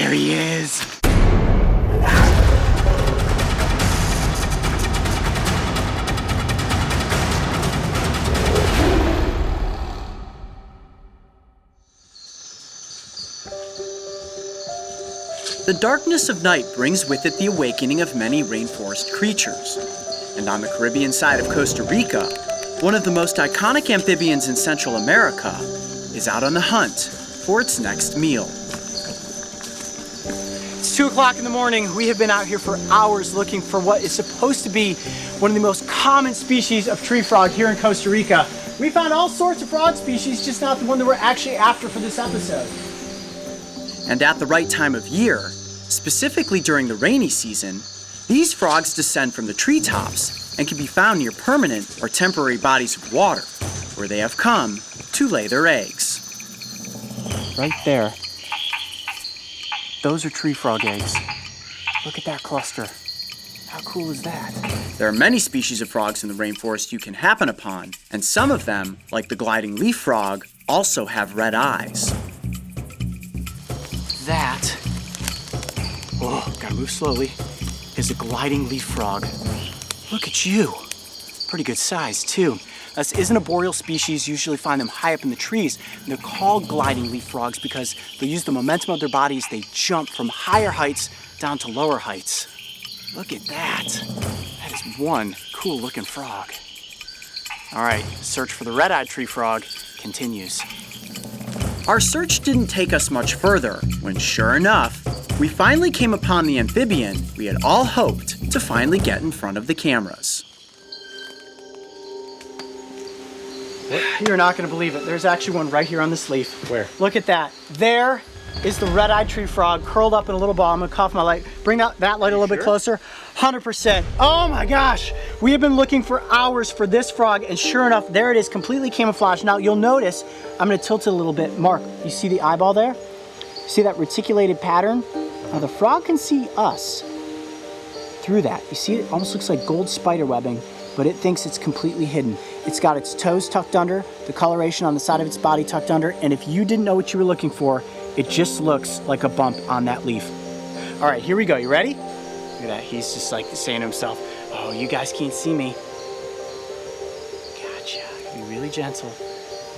There he is. The darkness of night brings with it the awakening of many rainforest creatures. And on the Caribbean side of Costa Rica, one of the most iconic amphibians in Central America is out on the hunt for its next meal. It's 2 o'clock in the morning. We have been out here for hours looking for what is supposed to be one of the most common species of tree frog here in Costa Rica. We found all sorts of frog species, just not the one that we're actually after for this episode. And at the right time of year, specifically during the rainy season, these frogs descend from the treetops and can be found near permanent or temporary bodies of water, where they have come to lay their eggs. Right there. Those are tree frog eggs. Look at that cluster. How cool is that? There are many species of frogs in the rainforest you can happen upon, and some of them, like the gliding leaf frog, also have red eyes. That, gotta move slowly, is a gliding leaf frog. Look at you. Pretty good size, too. This isn't a boreal species. You usually find them high up in the trees. And they're called gliding leaf frogs because they use the momentum of their bodies. They jump from higher heights down to lower heights. Look at that. That is one cool looking frog. All right, search for the red-eyed tree frog continues. Our search didn't take us much further when, sure enough, we finally came upon the amphibian we had all hoped to finally get in front of the cameras. You're not gonna believe it. There's actually one right here on this leaf. Where? Look at that. There is the red-eyed tree frog curled up in a little ball. I'm gonna cough my light. Bring that light a little bit closer. 100%. Oh my gosh. We have been looking for hours for this frog, and sure enough, there it is, completely camouflaged. Now you'll notice, I'm gonna tilt it a little bit. Mark, you see the eyeball there? See that reticulated pattern? Now the frog can see us through that. You see, it almost looks like gold spider webbing, but it thinks it's completely hidden. It's got its toes tucked under, the coloration on the side of its body tucked under, and if you didn't know what you were looking for, it just looks like a bump on that leaf. All right, here we go. You ready? Look at that. He's just like saying to himself, oh, you guys can't see me. Gotcha. Be really gentle.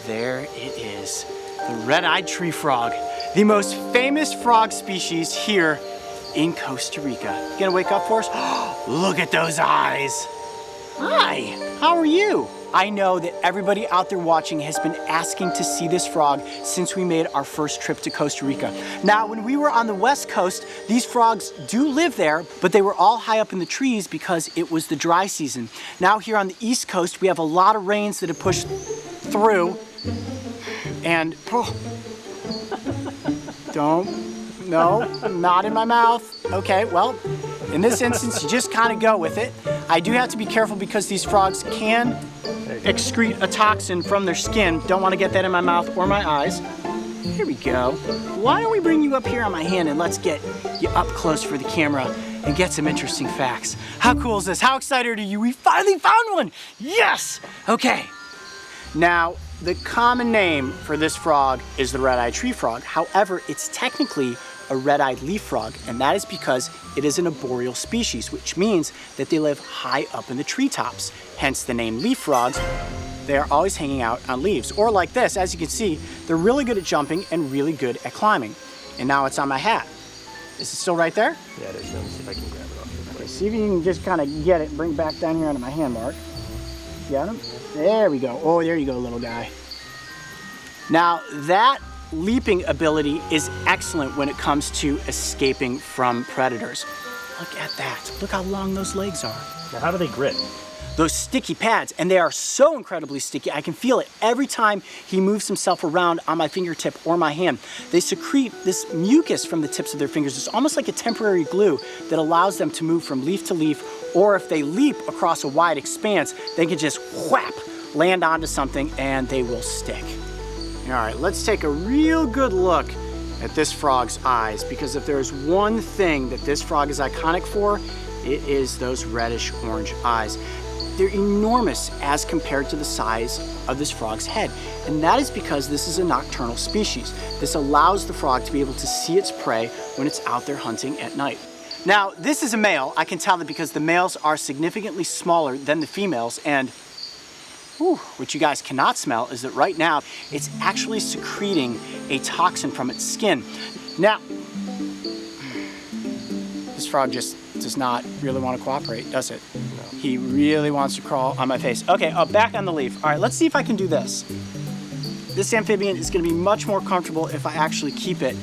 There it is. The red-eyed tree frog, the most famous frog species here in Costa Rica. You gonna wake up for us? Look at those eyes. Hi, how are you? I know that everybody out there watching has been asking to see this frog since we made our first trip to Costa Rica. Now, when we were on the West Coast, these frogs do live there, but they were all high up in the trees because it was the dry season. Now here on the East Coast, we have a lot of rains that have pushed through, and no, not in my mouth. Okay, well, in this instance, you just kind of go with it. I do have to be careful because these frogs can excrete a toxin from their skin. Don't want to get that in my mouth or my eyes. Here we go. Why don't we bring you up here on my hand and let's get you up close for the camera and get some interesting facts. How cool is this? How excited are you? We finally found one. Yes. Okay. Now, the common name for this frog is the red-eyed tree frog. However, it's technically a red-eyed leaf frog, and that is because it is an arboreal species, which means that they live high up in the treetops. Hence the name leaf frogs. They are always hanging out on leaves. Or like this, as you can see, they're really good at jumping and really good at climbing. And now it's on my hat. Is it still right there? Yeah, it is. Let me see if I can grab it off. Okay, see if you can just kind of get it and bring it back down here onto my hand, Mark. Got him? There we go. Oh, there you go, little guy. Now, that leaping ability is excellent when it comes to escaping from predators. Look at that. Look how long those legs are. Now, how do they grit? Those sticky pads, and they are so incredibly sticky. I can feel it every time he moves himself around on my fingertip or my hand. They secrete this mucus from the tips of their fingers. It's almost like a temporary glue that allows them to move from leaf to leaf, or if they leap across a wide expanse, they can just whap, land onto something, and they will stick. All right, let's take a real good look at this frog's eyes, because if there's one thing that this frog is iconic for, it is those reddish orange eyes. they're enormous as compared to the size of this frog's head. And that is because this is a nocturnal species. This allows the frog to be able to see its prey when it's out there hunting at night. Now, this is a male. I can tell that because the males are significantly smaller than the females, and what you guys cannot smell is that right now it's actually secreting a toxin from its skin. Now, this frog just does not really want to cooperate, does it? No. He really wants to crawl on my face. Okay, back on the leaf. All right, let's see if I can do this. This amphibian is going to be much more comfortable if I actually keep it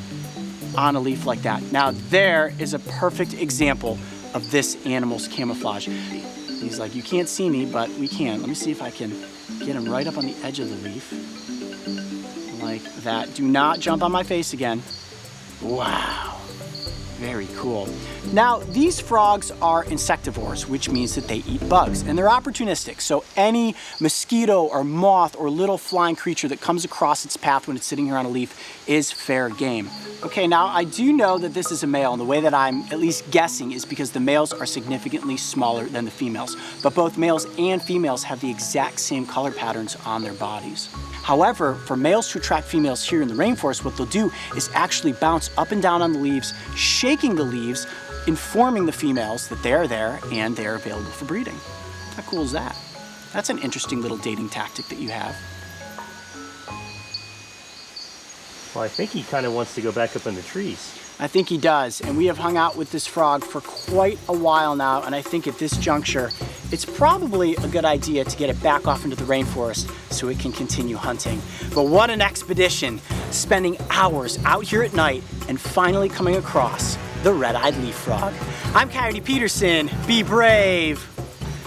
on a leaf like that. Now, there is a perfect example of this animal's camouflage. He's like, you can't see me, but we can. Let me see if I can get him right up on the edge of the leaf. Like that. Do not jump on my face again. Wow. Very cool. Now, these frogs are insectivores, which means that they eat bugs, and they're opportunistic. So any mosquito or moth or little flying creature that comes across its path when it's sitting here on a leaf is fair game. Okay, now I do know that this is a male, and the way that I'm at least guessing is because the males are significantly smaller than the females. But both males and females have the exact same color patterns on their bodies. However, for males to attract females here in the rainforest, what they'll do is actually bounce up and down on the leaves, shaking the leaves, informing the females that they're there and they're available for breeding. How cool is that? That's an interesting little dating tactic that you have. Well, I think he kind of wants to go back up in the trees. I think he does, and we have hung out with this frog for quite a while now, and I think at this juncture, it's probably a good idea to get it back off into the rainforest so it can continue hunting. But what an expedition, spending hours out here at night and finally coming across the red-eyed leaf frog. I'm Coyote Peterson. Be brave.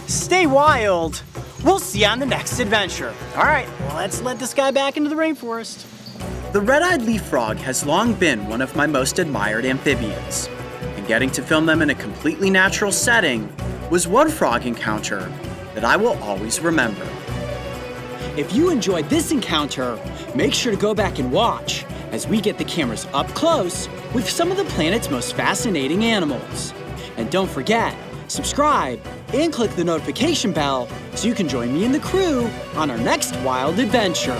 Stay wild. We'll see you on the next adventure. All right, let's let this guy back into the rainforest. The red-eyed leaf frog has long been one of my most admired amphibians, and getting to film them in a completely natural setting was one frog encounter that I will always remember. If you enjoyed this encounter, make sure to go back and watch as we get the cameras up close with some of the planet's most fascinating animals. And don't forget, subscribe and click the notification bell so you can join me and the crew on our next wild adventure.